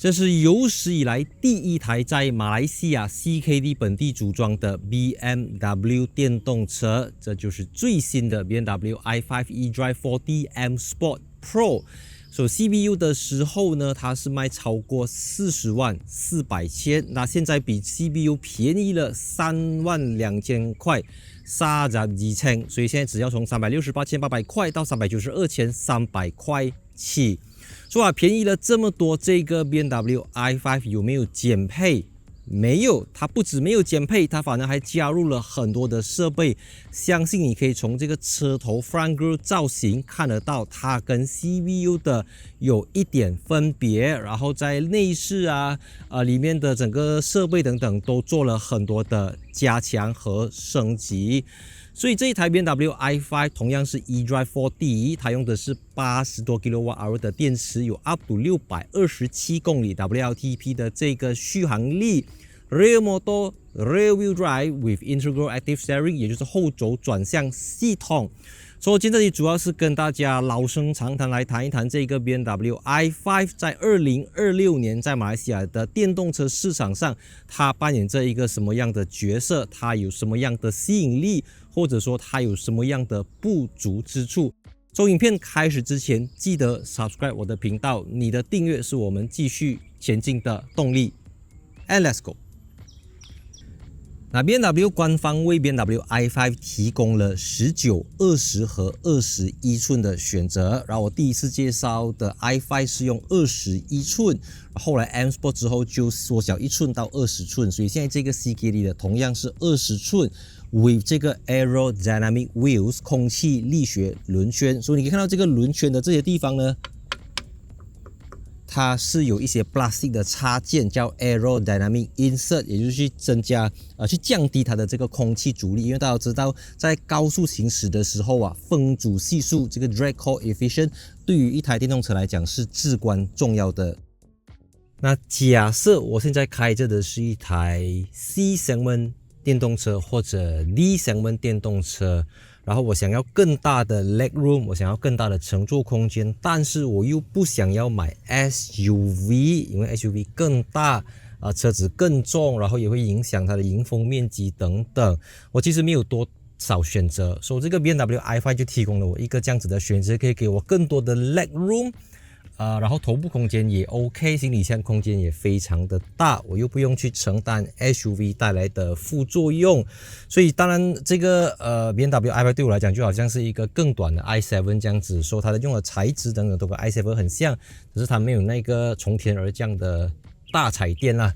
這是有史以來第一台在馬來西亞 CKD 本地組裝的 BMW 電動車，這就是最新的 BMW i5 eDrive 4D M Sport Pro。CBU 的時候呢，它是賣超過40萬400千，那現在比 CBU 便宜了3萬2千塊，32千，所以現在只要從368,800塊到392,300塊起。說便宜了這麼多，這個 BMW i5 有沒有減配？沒有，它不止沒有減配，它反而還加入了很多的設備。相信你可以從這個車頭 front grille 造型看得到，它跟 CBU 的有一點分別。然後在內飾裡面的整個設備等等都做了很多的加強和升級。所以這一台 BMW i5 同樣是 eDrive 4D， 它用的是80多 kWh 的電池，有 up to 627公里 WLTP 的這個續航力。Rear motor rear wheel drive with integral active steering， 也就是後軸轉向系統。所以今天這裡主要是跟大家老生常談來談一談這個 BMW i5 在2026年在馬來西亞的電動車市場上，它扮演着一個什麼樣的角色，它有什麼樣的吸引力，或者說它有什麼樣的不足之處。從影片開始之前，記得 subscribe 我的頻道，你的訂閱是我們繼續前進的動力。And let's go。那 BMW 官方為 BMW i5 提供了19、20和21寸的選擇，然後我第一次介紹的 i5 是用21寸，後來 M Sport 之後就縮小1寸到20寸，所以現在這個 CKD 的同樣是20寸 with 這個 Aerodynamic Wheels 空氣力學輪圈，所以你可以看到這個輪圈的這些地方呢，它是有一些 plastic 的插件叫 aerodynamic insert， 也就是去增加去降低它的这个空气阻力，因為大家都知道在高速行駛的時候風阻係數這個 drag coefficient 對於一台電動車來講是至關重要的。那假設我現在開着的是一台 C segment 電動車或者 D segment 電動車，然後我想要更大的 leg room， 我想要更大的乘坐空間，但是我又不想要買 SUV， 因為 SUV 更大車子更重，然後也會影響它的迎風面積等等。我其實沒有多少選擇，所以這個 BMW i5 就提供了我一個這樣子的選擇，可以給我更多的 leg room。然後頭部空間也 OK， 行李箱空間也非常的大，我又不用去承擔 SUV 帶來的副作用，所以當然這個BMW i5 對我來講就好像是一個更短的 i7 這樣子，說它的用的材質等等都跟 i7 很像，只是它沒有那個從天而降的大彩電啦。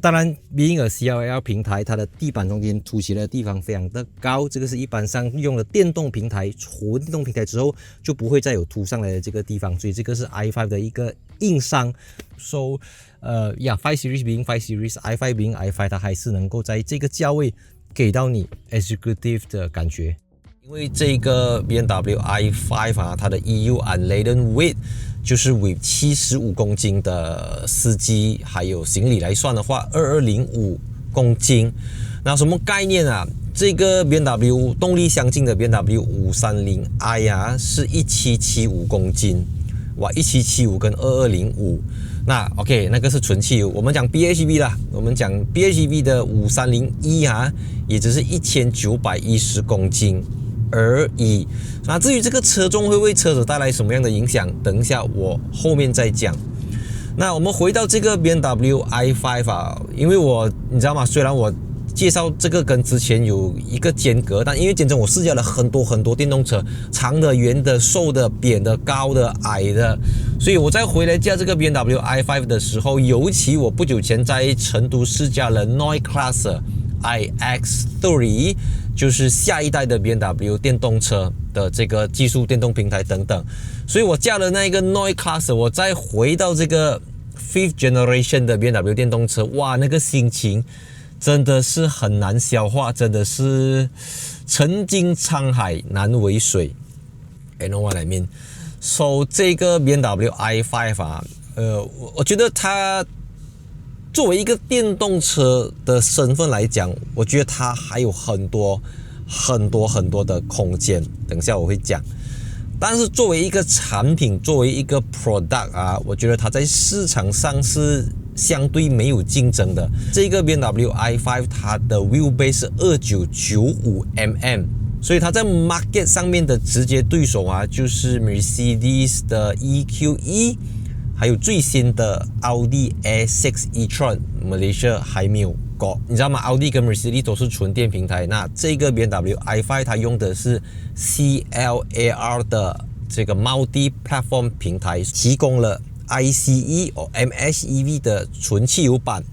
當然 being a CLL 平台，它的地板中間凸起的地方非常的高，這個是一般上用了電動平台，純電動平台之後就不會再有凸上來的這個地方，所以這個是 i5 的一個硬傷。5 Series being 5 Series i5 being i5， 它還是能夠在這個價位給到你 executive 的感覺。因為這個 BMW i5 它的 EU unladen weight 就是 with 75公斤的司機還有行李來算的話2205公斤。那什麼概念啊？這個 BMW 動力相近的 BMW 530i 是1775公斤，哇，1775跟2205，那 OK 那個是純汽油。我們講 PHEV 啦，我們講 PHEV 的531也只是1910公斤而已。那至於這個車重會為車子帶來什麼樣的影響，等一下我後面再講。那我們回到這個 BMW i5 因為你知道嗎？雖然我介紹這個跟之前有一個間隔，但因為簡直我試駕了很多電動車，長的、圓的、瘦的、扁的、高的、矮的，所以我再回來駕這個 BMW i5 的時候，尤其我不久前在成都試駕了 Neue Klasse iX3，就是下一代的 BMW 電動車的這個技術電動平台等等，所以我駕了那個 Neue Klasse， 我再回到這個 5th Generation 的 BMW 電動車，哇，那個心情真的是很難消化，真的是曾經滄海難為水。I know what I mean。So 這個 BMW i5 我覺得它作為一個電動車的身份來講，我覺得它還有很多的空間。等一下我會講。但是作為一個產品，作為一個 product 啊，我覺得它在市場上是相對沒有競爭的。這個 BMW i5 它的 wheelbase 是2995mm，所以它在 market 上面的直接對手啊，就是 Mercedes 的 EQE， 還有最新的 Audi A6 e-tron， Malaysia 還沒有過。你知道嗎？ Audi 跟 Mercedes 都是純電平台，那這個 BMW i5 它用的是 CLAR 的這個 multi-platform 平台，提供了 ICE 或 MHEV 的純汽油版，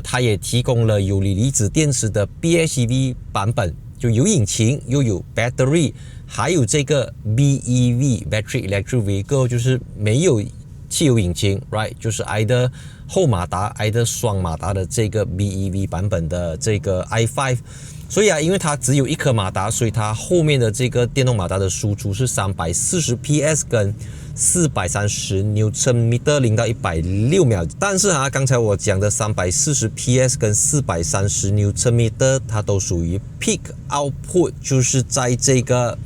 它也提供了有锂離子電池的 PHEV 版本，就有引擎又有 battery， 還有這個 BEV Battery Electric Vehicle， 就是沒有汽油引擎 ，right， 就是 either 後馬達 either 雙馬達的這個 BEV 版本的這個 i5。所以啊，因為它只有一顆馬達，所以它後面的這個電動馬達的輸出是340 PS 跟430 Nm 0到106秒。但是啊，剛才我講的340 PS 跟430 Nm 它都屬於 Peak Output， 就是在這個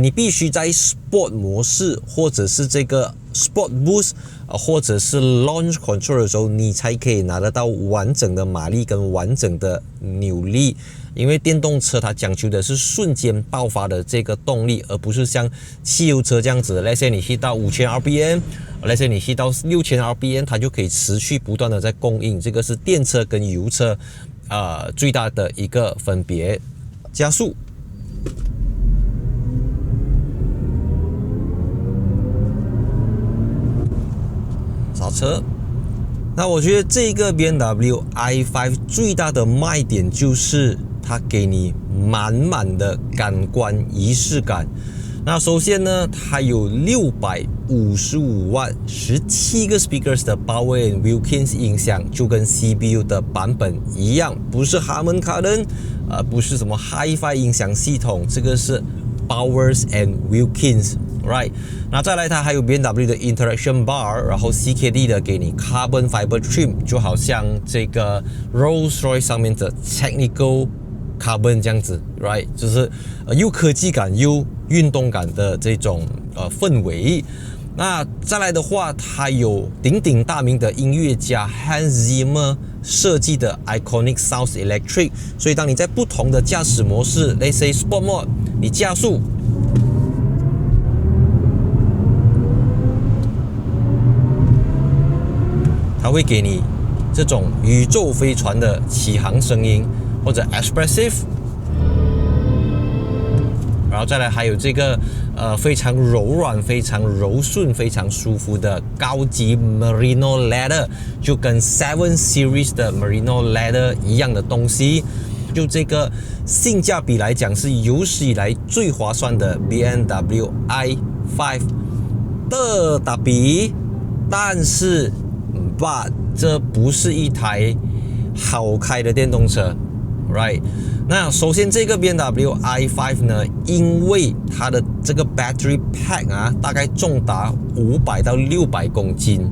你必須在 Sport 模式或者是這個 Sport Boost， 或者是 Launch Control 的時候，你才可以拿得到完整的馬力跟完整的扭力。因為電動車它講求的是瞬間爆發的這個動力，而不是像汽油車這樣子。Let's say 你 hit 到5000 RPM，Let's say 你 hit 到6000 RPM， 它就可以持續不斷的在供應。這個是電車跟油車最大的一個分別。加速，剎車。那我覺得這個 BMW i5 最大的賣點就是它給你滿滿的感官儀式感。那首先呢，它有655瓦17個 speakers 的 Bowers & Wilkins 音響，就跟 CBU 的版本一樣，不是 Harman Kardon，不是什麼 Hi-Fi 音響系統，這個是 Bowers & Wilkins。Right， 那再來它還有 BMW 的 Interaction Bar， 然後 CKD 的給你 Carbon Fiber Trim， 就好像這個 Rolls-Royce 上面的 Technical Carbon 這樣子 ，Right， 就是又科技感又運動感的這種氛圍。那再來的話，它有鼎鼎大名的音樂家 Hans Zimmer 設計的 Iconic Sounds Electric， 所以當你在不同的駕駛模式 ，Let's say Sport Mode， 你加速。它會給你這種宇宙飛船的起航聲音，或者 expressive， 然後再來還有這個非常柔軟、非常柔順、非常舒服的高級 Merino Leather， 就跟7 Series 的 Merino Leather 一樣的東西。就這個性價比來講，是有史以來最划算的 BMW i5 的打比，但是But 這不是一台好開的電動車 ，right？ 那首先這個 BMW i5 呢，因為它的這個 battery pack 啊，大概重達500到600公斤，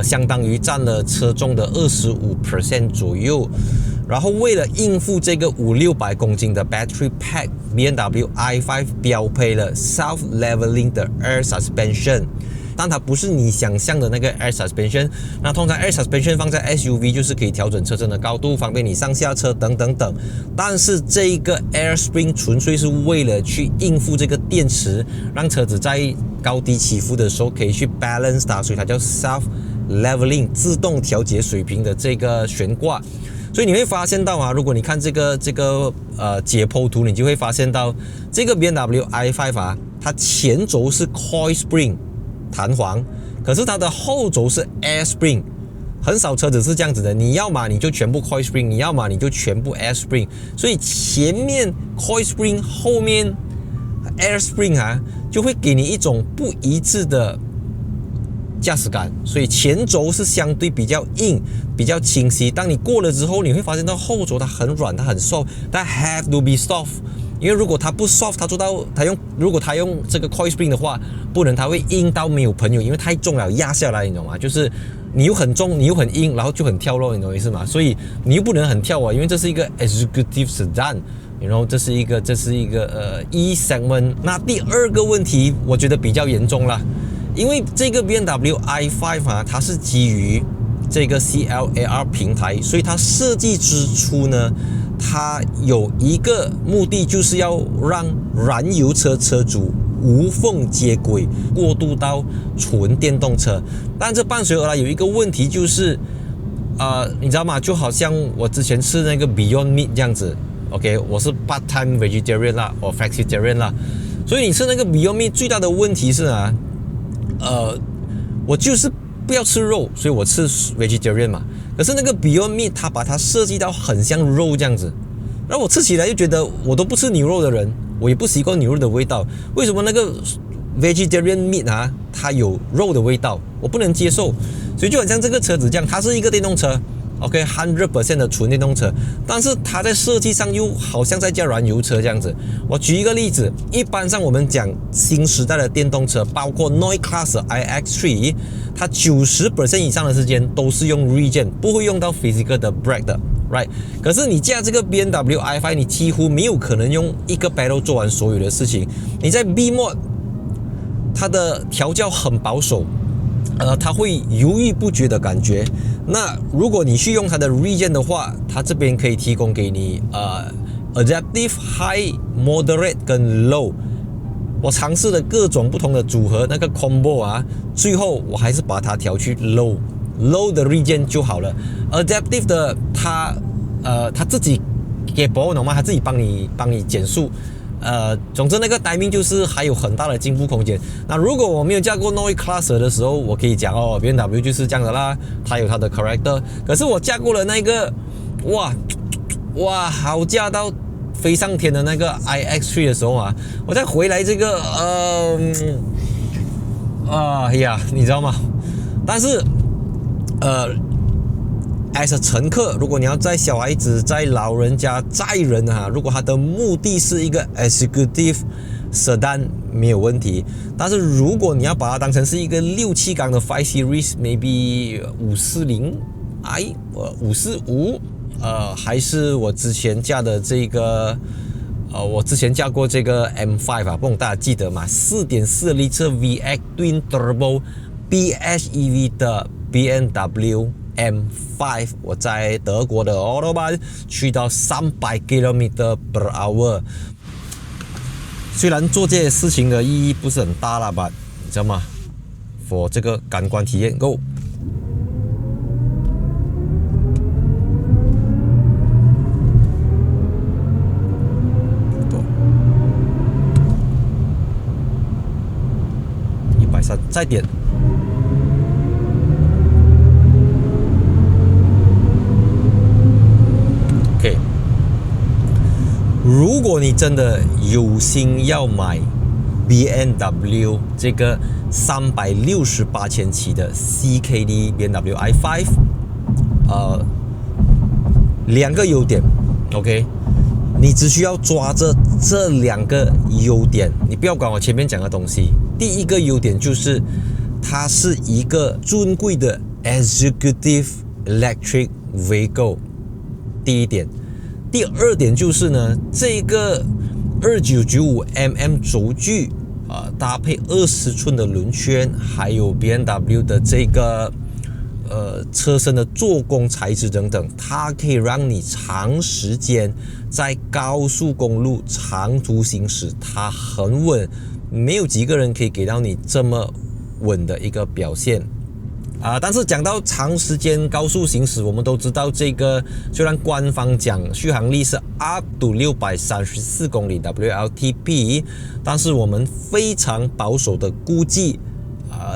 相當於佔了車重的25% 左右。然後為了應付這個500-600公斤的 battery pack，BMW i5 標配了 self-leveling 的 air suspension。但它不是你想象的那個 air suspension， 那通常 air suspension 放在 SUV 就是可以調整車身的高度，方便你上下車等等等。但是這一個 air spring 純粹是為了去應付這個電池，讓車子在高低起伏的時候可以去 balance 它，所以它叫 self leveling 自動調節水平的這個懸掛。所以你會發現到啊，如果你看這個解剖圖，你就會發現到這個 BMW i5 啊，它前軸是 coil spring。彈簧，可是它的後軸是 air spring， 很少車子是這樣子的，你要嘛你就全部 coil spring， 你要嘛你就全部 air spring， 所以前面 coil spring， 後面 air spring 啊，就會給你一種不一致的駕駛感，所以前軸是相對比較硬、比較清晰，當你過了之後，你會發現到後軸它很軟，它很 soft， 但 have to be soft。因為如果它不 soft， 如果它用這個 coil spring 的話，不能，它會硬到沒有朋友，因為太重了壓下來，你懂嗎？就是你又很重，你又很硬，然後就很跳落，你懂我意思嗎？所以你又不能很跳啊，因為這是一個 executive sedan，然後這是一個E segment。那第二個問題，我覺得比較嚴重了，因為這個 BMW i5 啊，它是基於這個 CLAR 平台，所以它設計之初呢，它有一個目的，就是要讓燃油車車主無縫接軌，過渡到純電動車。但這伴隨而來有一個問題，就是你知道嗎？就好像我之前吃那個 Beyond Meat 這樣子。OK， 我是 part-time vegetarian 啦，或 flexitarian 啦，所以你吃那個 Beyond Meat 最大的問題是我就是不要吃肉，所以我吃 vegetarian 嘛。可是那個 Beyond Meat 它把它設計到很像肉這樣子，然後我吃起來就覺得我都不吃牛肉的人，我也不習慣牛肉的味道，為什麼那個 vegetarian meat 啊，它有肉的味道，我不能接受。所以就很像這個車子這樣，它是一個電動車。OK， 100% 的純電動車，但是它在設計上又好像在加燃油車這樣子。我舉一個例子，一般上我們講新時代的電動車，包括 Neue Klasse iX3，它90% 以上的時間都是用 Regen， 不會用到 physical 的 brake 的 ，right？ 可是你駕這個 BMW i5， 你幾乎沒有可能用一個 pedal 做完所有的事情。你在 B mode， 它的調教很保守。它会猶豫不決的感覺。那如果你去用它的 Regen 的話，它這邊可以提供給你Adaptive High、Moderate 跟 Low。我嘗試了各種不同的組合，那個 combo 啊，最後我還是把它調去 Low 的 Regen 就好了。Adaptive 的它自己給保暖嘛，它自己帮你減速。總之那個 timing 就是還有很大的進步空間。那如果我沒有駕過 Neue Klasse 的時候，我可以講BMW 就是這樣的啦，它有它的 character。可是我駕過了那個，哇，好駕到飛上天的那個 iX3 的時候啊，我再回來這個，你知道嗎？但是as a 乘客，如果你要載小孩子、載老人家、載人啊，如果他的目的是一個 executive sedan 沒有問題。但是如果你要把它當成是一個6-7缸的5 Series maybe 540i 545還是我之前駕的這個我之前駕過這個 M5 啊，不懂大家記得嗎？4.4 litre VX Twin Turbo PHEV 的 BMW M5， 我在德國的 Autobahn 去到300 km/h。雖然做這些事情的意義不是很大啦吧，你知道嗎？ for 這個感官體驗 ，Go。130，再點。如果你真的有心要買 BMW 這個368千起的 CKD BMW i5，兩個優點 ，OK， 你只需要抓着這兩個優點，你不要管我前面講的東西。第一個優點就是它是一個尊貴的 Executive Electric Vehicle， 第一點。第二點就是呢，這個2995mm 軸距搭配20寸的輪圈，還有 BMW 的這個車身的做工材質等等，它可以讓你長時間在高速公路長途行駛，它很穩，沒有幾個人可以給到你這麼穩的一個表現。但是講到長時間高速行駛，我們都知道這個雖然官方講續航力是 up to 634公里 WLTP， 但是我們非常保守的估計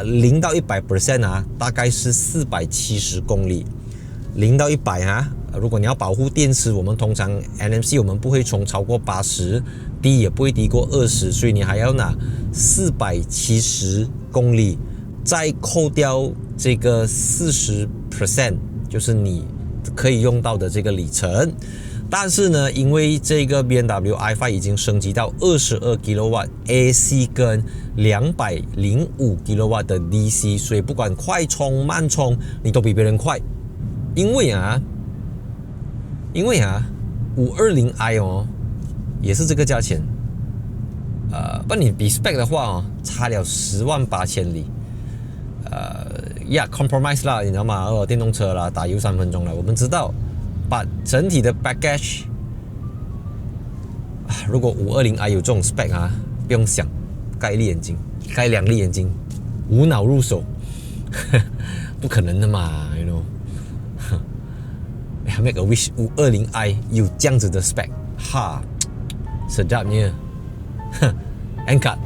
，0到100% 大概是470公里。0到100如果你要保護電池，我們通常 NMC 我們不會衝超過80，低也不會低過20，所以你還要拿470公里。再扣掉這個40%，就是你可以用到的這個里程。但是呢，因為這個 BMW i5 已經升級到22 kW AC 跟205 kW 的 DC， 所以不管快充慢充，你都比別人快。因為520i 也是這個價錢。不，你比 spec 的話哦，差了108000里。compromise 啦，你知道嗎？電動車啦，打油3分鐘了，我們知道。把整體的 package， 如果520i 有這種 spec 啊，不用想，蓋2粒眼睛，無腦入手，不可能的嘛 ，you know。Make a wish 520i 有這樣子的 spec，哈，sedapnya，angkat。